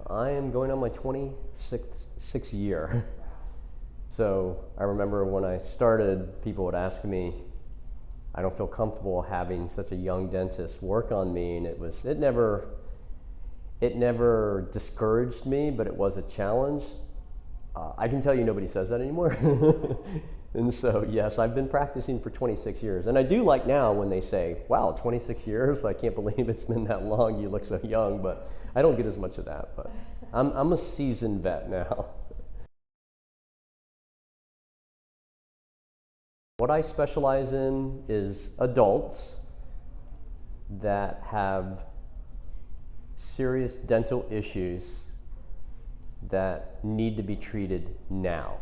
I am going on my 26th year. So I remember when I started, people would ask me, I don't feel comfortable having such a young dentist work on me, and it never discouraged me, but it was a challenge. I can tell you nobody says that anymore. And so, yes, I've been practicing for 26 years. And I do like now when they say, wow, 26 years? I can't believe it's been that long. You look so young. But I don't get as much of that. But I'm a seasoned vet now. What I specialize in is adults that have serious dental issues that need to be treated now.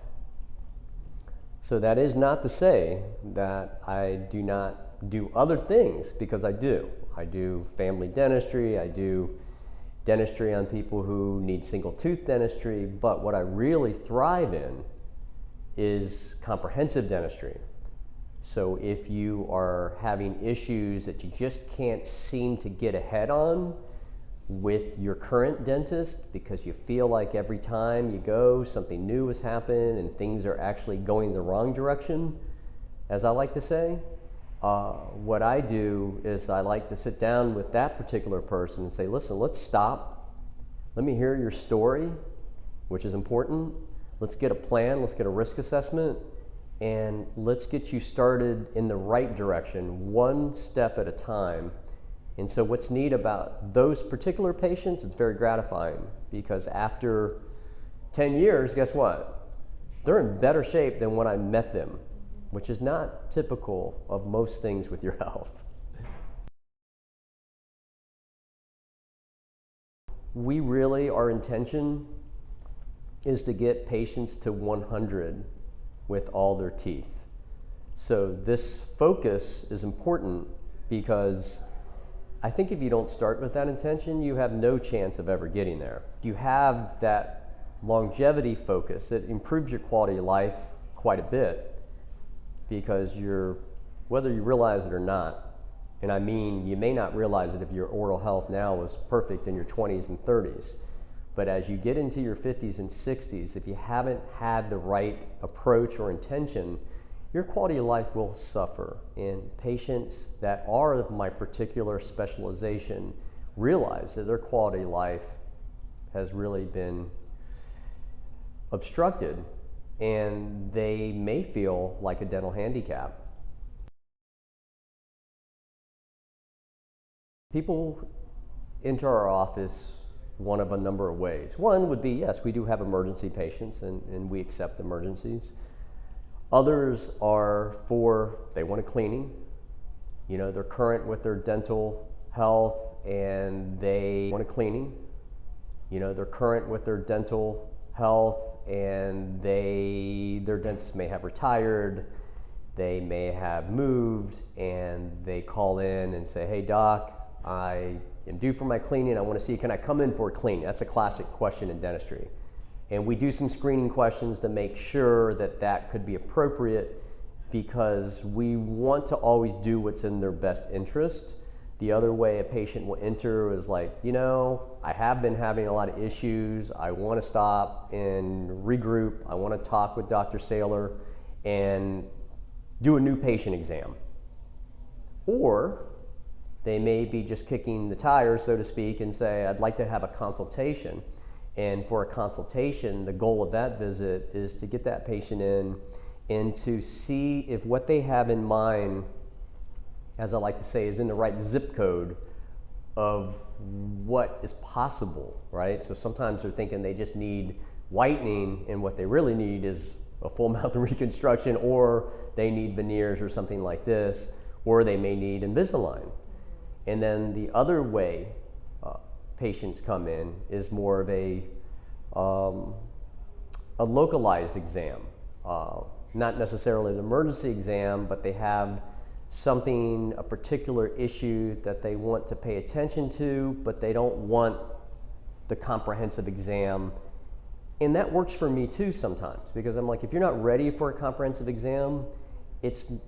So that is not to say that I do not do other things, because I do. I do family dentistry, I do dentistry on people who need single tooth dentistry, but what I really thrive in is comprehensive dentistry. So if you are having issues that you just can't seem to get ahead on with your current dentist because you feel like every time you go something new has happened and things are actually going the wrong direction, as I like to say, what I do is I like to sit down with that particular person and say, listen, let's stop. Let me hear your story, which is important. Let's get a plan, let's get a risk assessment, and let's get you started in the right direction, one step at a time. And so what's neat about those particular patients, it's very gratifying, because after 10 years, guess what? They're in better shape than when I met them, which is not typical of most things with your health. We really, our intention is to get patients to 100 with all their teeth. So this focus is important, because I think if you don't start with that intention, you have no chance of ever getting there. If you have that longevity focus, it improves your quality of life quite a bit, because whether you realize it or not, and I mean, you may not realize it if your oral health now was perfect in your 20s and 30s, but as you get into your 50s and 60s, if you haven't had the right approach or intention, your quality of life will suffer. And patients that are of my particular specialization realize that their quality of life has really been obstructed, and they may feel like a dental handicap. People enter our office one of a number of ways. One would be, yes, we do have emergency patients, and we accept emergencies. Others are they want a cleaning. You know, they're current with their dental health and they want a cleaning. You know, they're current with their dental health and their dentist may have retired, they may have moved, and they call in and say, hey doc, I am due for my cleaning, I want to see, can I come in for a cleaning? That's a classic question in dentistry. And we do some screening questions to make sure that that could be appropriate, because we want to always do what's in their best interest. The other way a patient will enter is like, you know, I have been having a lot of issues, I want to stop and regroup, I want to talk with Doctor Saylor and do a new patient exam. Or they may be just kicking the tires, so to speak, and say, I'd like to have a consultation. And for a consultation, the goal of that visit is to get that patient in and to see if what they have in mind, as I like to say, is in the right zip code of what is possible, right? So sometimes they're thinking they just need whitening, and what they really need is a full mouth reconstruction, or they need veneers or something like this, or they may need Invisalign. And then the other way patients come in is more of a localized exam, not necessarily an emergency exam, but they have something, a particular issue that they want to pay attention to, but they don't want the comprehensive exam. And that works for me too sometimes, because I'm like, if you're not ready for a comprehensive exam,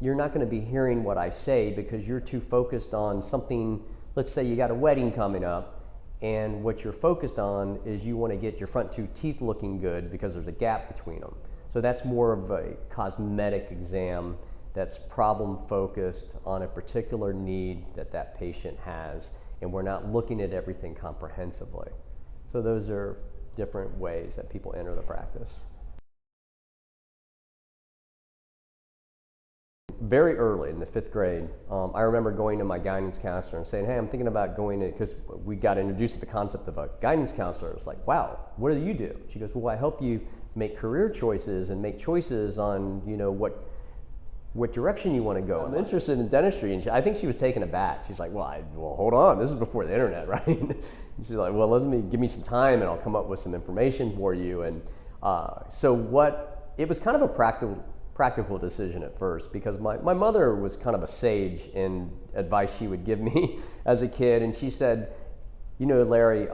you're not going to be hearing what I say, because you're too focused on something. Let's say you got a wedding coming up And what you're focused on is you want to get your front two teeth looking good because there's a gap between them. So that's more of a cosmetic exam that's problem focused on a particular need that that patient has, and we're not looking at everything comprehensively. So those are different ways that people enter the practice. Very early in the 5th grade, I remember going to my guidance counselor and saying, hey, I'm thinking about going to, because we got introduced to the concept of a guidance counselor. It was like, wow, what do you do? She goes, well, I help you make career choices and make choices on, you know, what direction you want to go. I'm interested in dentistry, and I think she was taken aback. She's like, well, hold on, this is before the internet, right? And she's like, well, give me some time and I'll come up with some information for you. And it was kind of a practical decision at first, because my mother was kind of a sage in advice she would give me as a kid, and she said, you know, Larry,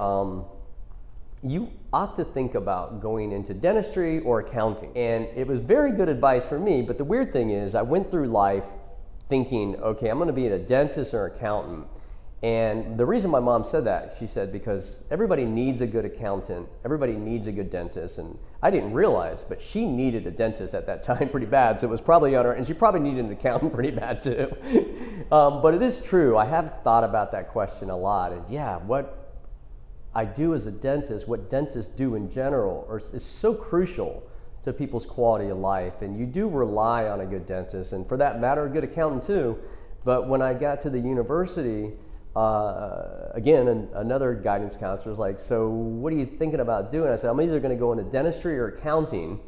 you ought to think about going into dentistry or accounting. And it was very good advice for me, but the weird thing is I went through life thinking, okay, I'm going to be a dentist or accountant. And the reason my mom said that, she said, because everybody needs a good accountant, everybody needs a good dentist, and I didn't realize, but she needed a dentist at that time pretty bad, so it was probably on her, and she probably needed an accountant pretty bad too. But it is true, I have thought about that question a lot, and yeah, what I do as a dentist, what dentists do in general, is so crucial to people's quality of life, and you do rely on a good dentist, and for that matter, a good accountant too. But when I got to the university, again, another guidance counselor was like, so what are you thinking about doing? I said, I'm either going to go into dentistry or accounting.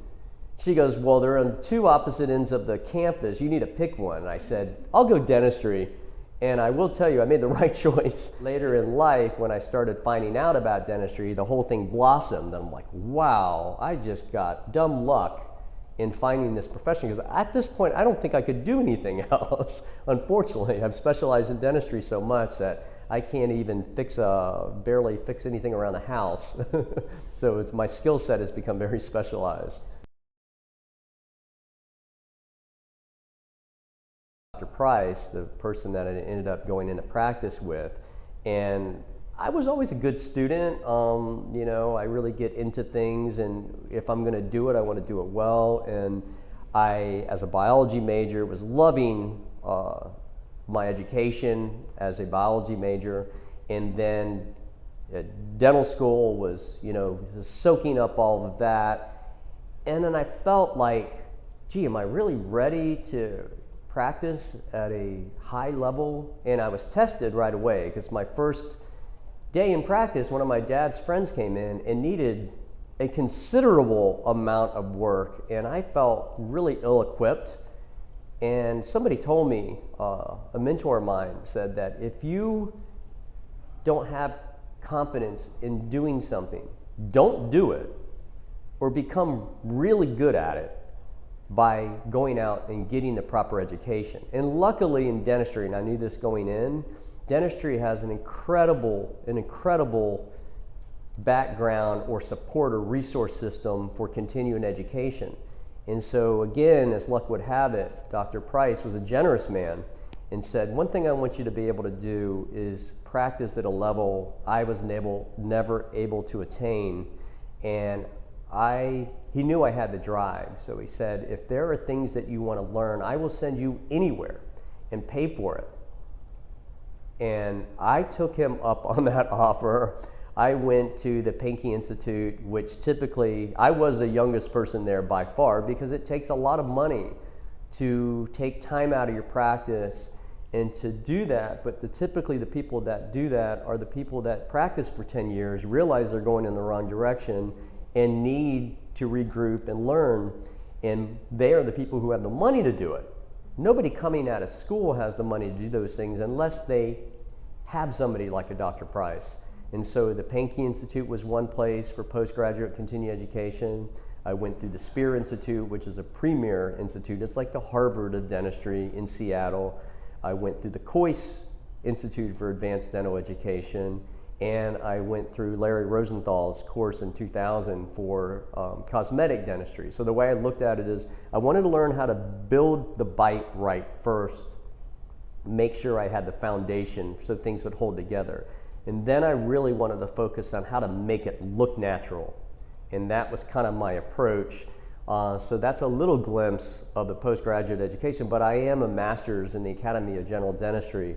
She goes, well, they're on two opposite ends of the campus. You need to pick one. And I said, I'll go dentistry. And I will tell you, I made the right choice. Later in life, when I started finding out about dentistry, the whole thing blossomed. And I'm like, wow, I just got dumb luck in finding this profession, because at this point I don't think I could do anything else. Unfortunately, I've specialized in dentistry so much that I can't even barely fix anything around the house. So my skill set has become very specialized. Dr. Price, the person that I ended up going into practice with, and I was always a good student. You know, I really get into things, and if I'm going to do it, I want to do it well. And I, as a biology major, was loving my education as a biology major, and then dental school was, you know, soaking up all of that. And then I felt like, gee, am I really ready to practice at a high level? And I was tested right away, because my first day in practice, one of my dad's friends came in and needed a considerable amount of work, and I felt really ill-equipped. And somebody told me, a mentor of mine said that if you don't have confidence in doing something, don't do it, or become really good at it by going out and getting the proper education. And luckily in dentistry, and I knew this going in, dentistry has an incredible background or support or resource system for continuing education. And so again, as luck would have it, Dr. Price was a generous man and said, one thing I want you to be able to do is practice at a level I was never able to attain. And he knew I had the drive. So he said, if there are things that you want to learn, I will send you anywhere and pay for it. And I took him up on that offer. I went to the Pankey Institute, which typically, I was the youngest person there by far, because it takes a lot of money to take time out of your practice and to do that. But typically the people that do that are the people that practice for 10 years, realize they're going in the wrong direction, and need to regroup and learn. And they are the people who have the money to do it. Nobody coming out of school has the money to do those things unless they have somebody like a Dr. Price. And so the Pankey Institute was one place for postgraduate continuing education. I went through the Spear Institute, which is a premier institute. It's like the Harvard of dentistry in Seattle. I went through the Coyce Institute for Advanced Dental Education, and I went through Larry Rosenthal's course in 2000 for cosmetic dentistry. So the way I looked at it is, I wanted to learn how to build the bite right first, make sure I had the foundation so things would hold together. And then I really wanted to focus on how to make it look natural. And that was kind of my approach. So that's a little glimpse of the postgraduate education, but I am a master's in the Academy of General Dentistry,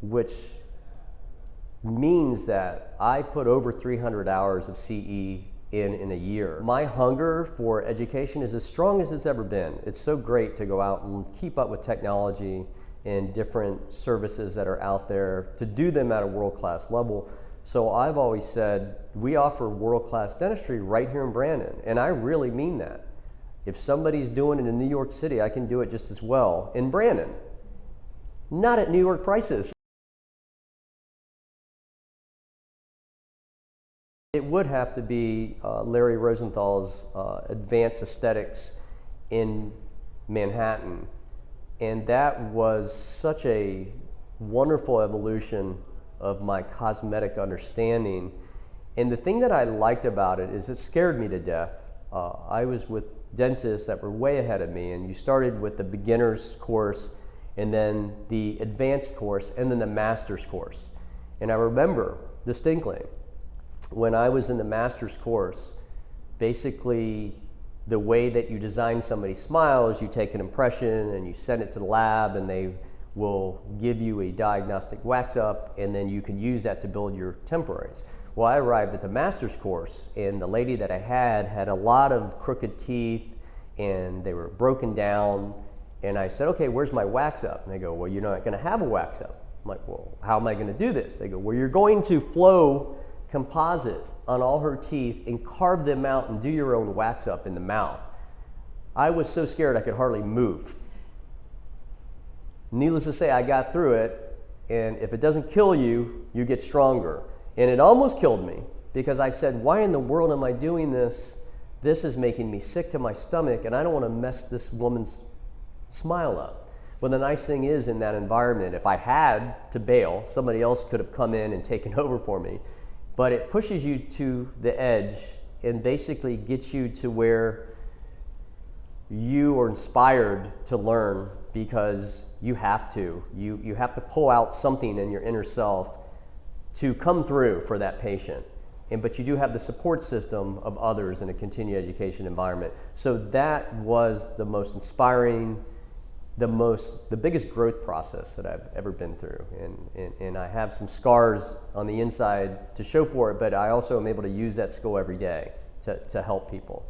which means that I put over 300 hours of CE in a year. My hunger for education is as strong as it's ever been. It's so great to go out and keep up with technology and different services that are out there, to do them at a world-class level. So I've always said, we offer world-class dentistry right here in Brandon, and I really mean that. If somebody's doing it in New York City, I can do it just as well in Brandon, not at New York prices. It would have to be Larry Rosenthal's Advanced Aesthetics in Manhattan. And that was such a wonderful evolution of my cosmetic understanding. And the thing that I liked about it is it scared me to death. I was with dentists that were way ahead of me, and you started with the beginner's course, and then the advanced course, and then the master's course. And I remember distinctly, when I was in the master's course, basically the way that you design somebody's smile is you take an impression and you send it to the lab, and they will give you a diagnostic wax up, and then you can use that to build your temporaries. Well, I arrived at the master's course, and the lady that I had a lot of crooked teeth, and they were broken down, and I said, okay, where's my wax up? And they go, well, you're not going to have a wax up. I'm like, well, how am I going to do this? They go, well, you're going to flow composite on all her teeth and carve them out and do your own wax up in the mouth. I was so scared I could hardly move. Needless to say, I got through it, and if it doesn't kill you, you get stronger. And it almost killed me, because I said, why in the world am I doing this? This is making me sick to my stomach, and I don't want to mess this woman's smile up. Well, the nice thing is, in that environment, if I had to bail, somebody else could have come in and taken over for me. But it pushes you to the edge and basically gets you to where you are inspired to learn, because you have to. You have to pull out something in your inner self to come through for that patient. But you do have the support system of others in a continuing education environment. So that was the most inspiring, the biggest growth process that I've ever been through. And I have some scars on the inside to show for it, but I also am able to use that skill every day to help people.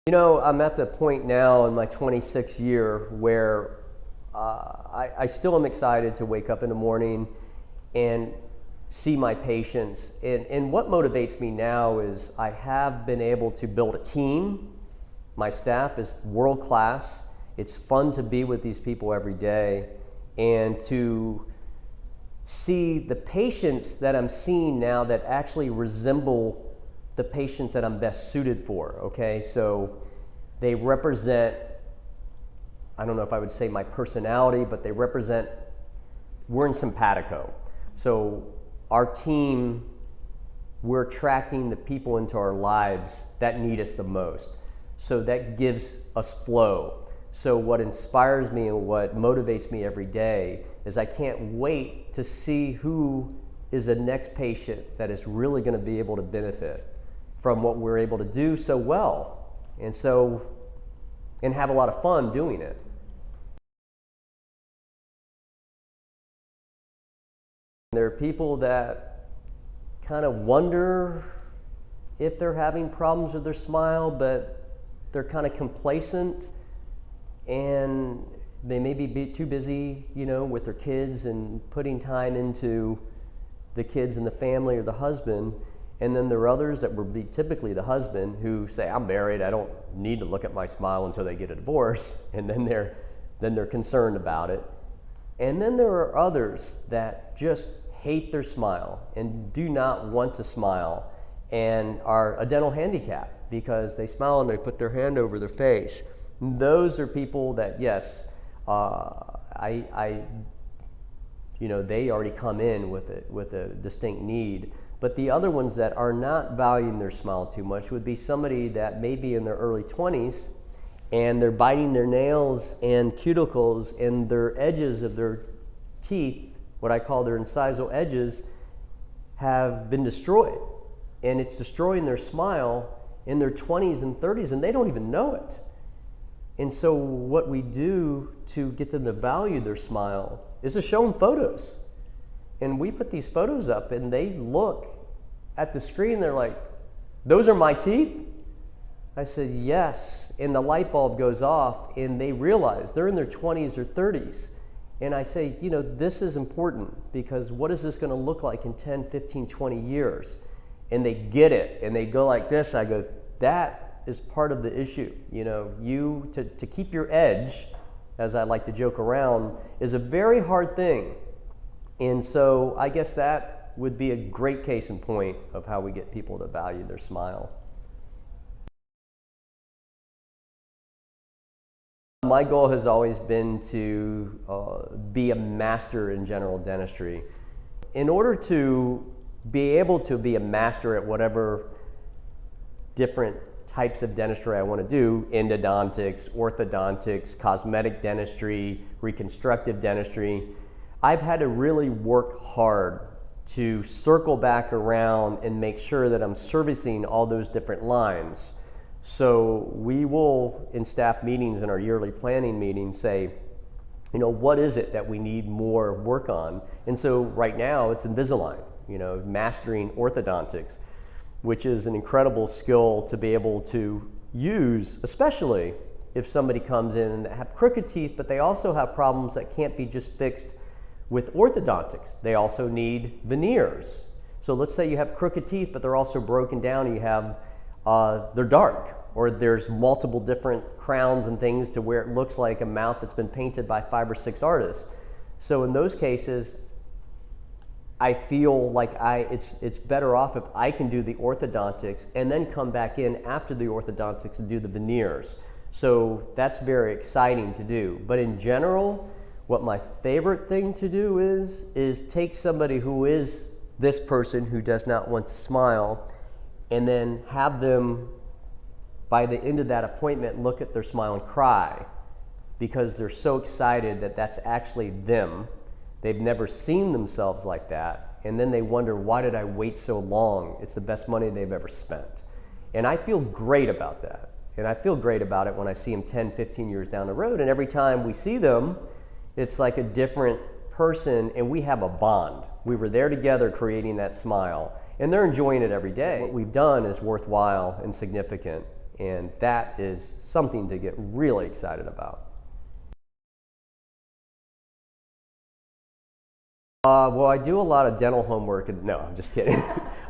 You know, I'm at the point now in my 26th year where I still am excited to wake up in the morning and see my patients. And what motivates me now is I have been able to build a team. My staff is world class. It's fun to be with these people every day, and to see the patients that I'm seeing now that actually resemble the patients that I'm best suited for, okay? So they represent, I don't know if I would say my personality, but they represent, we're in simpatico. So our team, we're attracting the people into our lives that need us the most. So that gives us flow. So what inspires me and what motivates me every day is I can't wait to see who is the next patient that is really going to be able to benefit from what we're able to do so well, and have a lot of fun doing it. There are people that kind of wonder if they're having problems with their smile, but they're kind of complacent, and they may be too busy, you know, with their kids and putting time into the kids and the family or the husband. And then there are others that would be typically the husband who say, I'm married, I don't need to look at my smile until they get a divorce, and then they're concerned about it. And then there are others that just hate their smile and do not want to smile and are a dental handicap because they smile and they put their hand over their face. And those are people that, yes, they already come in with a distinct need. But the other ones that are not valuing their smile too much would be somebody that may be in their early 20s and they're biting their nails and cuticles, and their edges of their teeth, what I call their incisal edges, have been destroyed. And it's destroying their smile in their 20s and 30s, and they don't even know it. And so what we do to get them to value their smile is to show them photos. And we put these photos up, and they look at the screen, they're like, those are my teeth? I said, yes. And the light bulb goes off, and they realize they're in their 20s or 30s. And I say, you know, this is important, because what is this going to look like in 10, 15, 20 years? And they get it, and they go like this. I go, that is part of the issue. You know, to keep your edge, as I like to joke around, is a very hard thing. And so I guess that would be a great case in point of how we get people to value their smile. My goal has always been to be a master in general dentistry. In order to be able to be a master at whatever different types of dentistry I want to do, endodontics, orthodontics, cosmetic dentistry, reconstructive dentistry, I've had to really work hard to circle back around and make sure that I'm servicing all those different lines. So we will, in staff meetings and our yearly planning meetings, say, you know, what is it that we need more work on? And so right now it's Invisalign, you know, mastering orthodontics, which is an incredible skill to be able to use, especially if somebody comes in and have crooked teeth, but they also have problems that can't be just fixed with orthodontics. They also need veneers. So let's say you have crooked teeth, but they're also broken down, and you have they're dark, or there's multiple different crowns and things to where it looks like a mouth that's been painted by 5 or 6 artists. So in those cases, I feel like it's better off if I can do the orthodontics and then come back in after the orthodontics and do the veneers. So that's very exciting to do. But in general, what my favorite thing to do is take somebody who is this person who does not want to smile, and then have them, by the end of that appointment, look at their smile and cry, because they're so excited that that's actually them. They've never seen themselves like that, and then they wonder, why did I wait so long? It's the best money they've ever spent. And I feel great about that. And I feel great about it when I see them 10, 15 years down the road, and every time we see them, it's like a different person, and we have a bond. We were there together creating that smile, and they're enjoying it every day. What we've done is worthwhile and significant, and that is something to get really excited about. Well, I do a lot of dental homework, and no, I'm just kidding.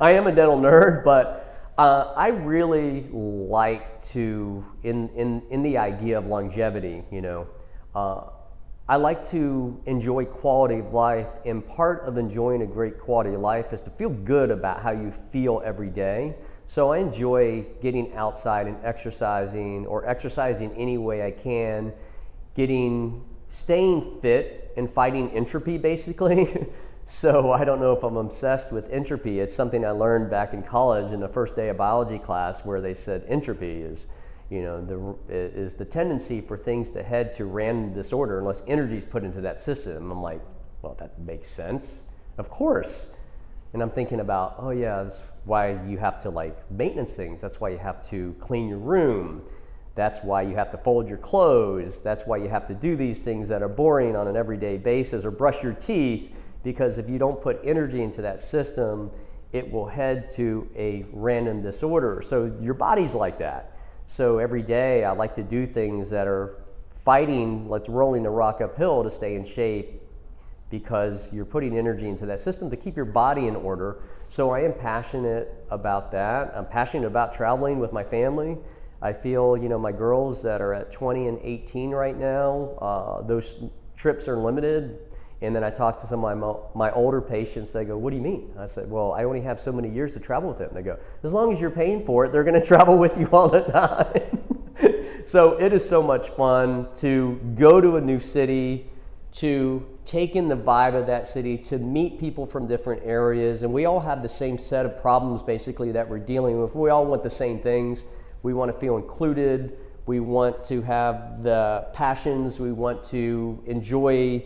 I am a dental nerd, but I really like to, in the idea of longevity, you know, I like to enjoy quality of life, and part of enjoying a great quality of life is to feel good about how you feel every day. So I enjoy getting outside and exercising, or exercising any way I can, staying fit and fighting entropy, basically. So I don't know if I'm obsessed with entropy. It's something I learned back in college in the first day of biology class, where they said entropy is, you know, is the tendency for things to head to random disorder unless energy is put into that system. I'm like, well, that makes sense. Of course. And I'm thinking about, oh yeah, that's why you have to like maintenance things. That's why you have to clean your room. That's why you have to fold your clothes. That's why you have to do these things that are boring on an everyday basis, or brush your teeth, because if you don't put energy into that system, it will head to a random disorder. So your body's like that. So every day I like to do things that are fighting, like rolling the rock uphill to stay in shape, because you're putting energy into that system to keep your body in order. So I am passionate about that. I'm passionate about traveling with my family. I feel, you know, my girls that are at 20 and 18 right now, those trips are limited. And then I talk to some of my older patients. They go, what do you mean? I said, well, I only have so many years to travel with them. They go, as long as you're paying for it, they're going to travel with you all the time. So it is so much fun to go to a new city, to take in the vibe of that city, to meet people from different areas. And we all have the same set of problems, basically, that we're dealing with. We all want the same things. We want to feel included. We want to have the passions. We want to enjoy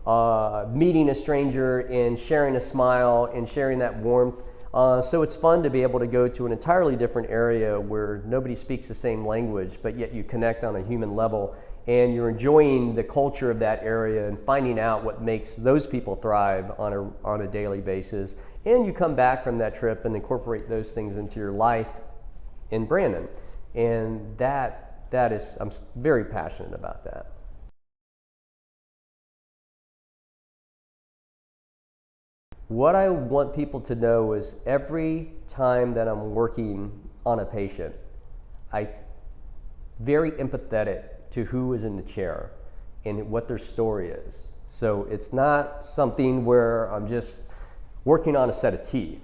meeting a stranger and sharing a smile and sharing that warmth. So it's fun to be able to go to an entirely different area where nobody speaks the same language, but yet you connect on a human level, and you're enjoying the culture of that area and finding out what makes those people thrive on a daily basis. And you come back from that trip and incorporate those things into your life in Brandon. And that is, I'm very passionate about that. What I want people to know is every time that I'm working on a patient, I'm very empathetic to who is in the chair and what their story is. So it's not something where I'm just working on a set of teeth.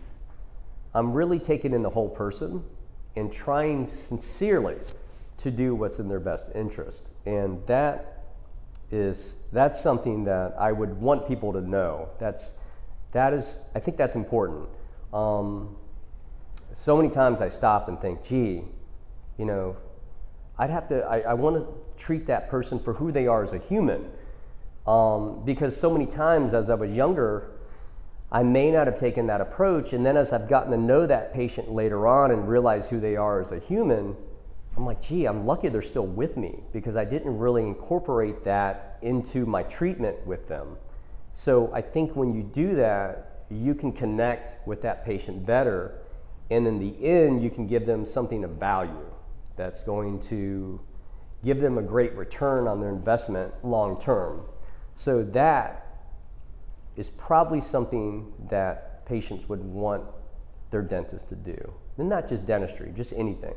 I'm really taking in the whole person and trying sincerely to do what's in their best interest. And that's something that I would want people to know. I think that's important. So many times I stop and think, gee, you know, I want to treat that person for who they are as a human. Because so many times as I was younger, I may not have taken that approach, and then as I've gotten to know that patient later on and realize who they are as a human, I'm like, gee, I'm lucky they're still with me, because I didn't really incorporate that into my treatment with them. So I think when you do that, you can connect with that patient better, and in the end, you can give them something of value that's going to give them a great return on their investment long term. So that is probably something that patients would want their dentist to do. And not just dentistry, just anything.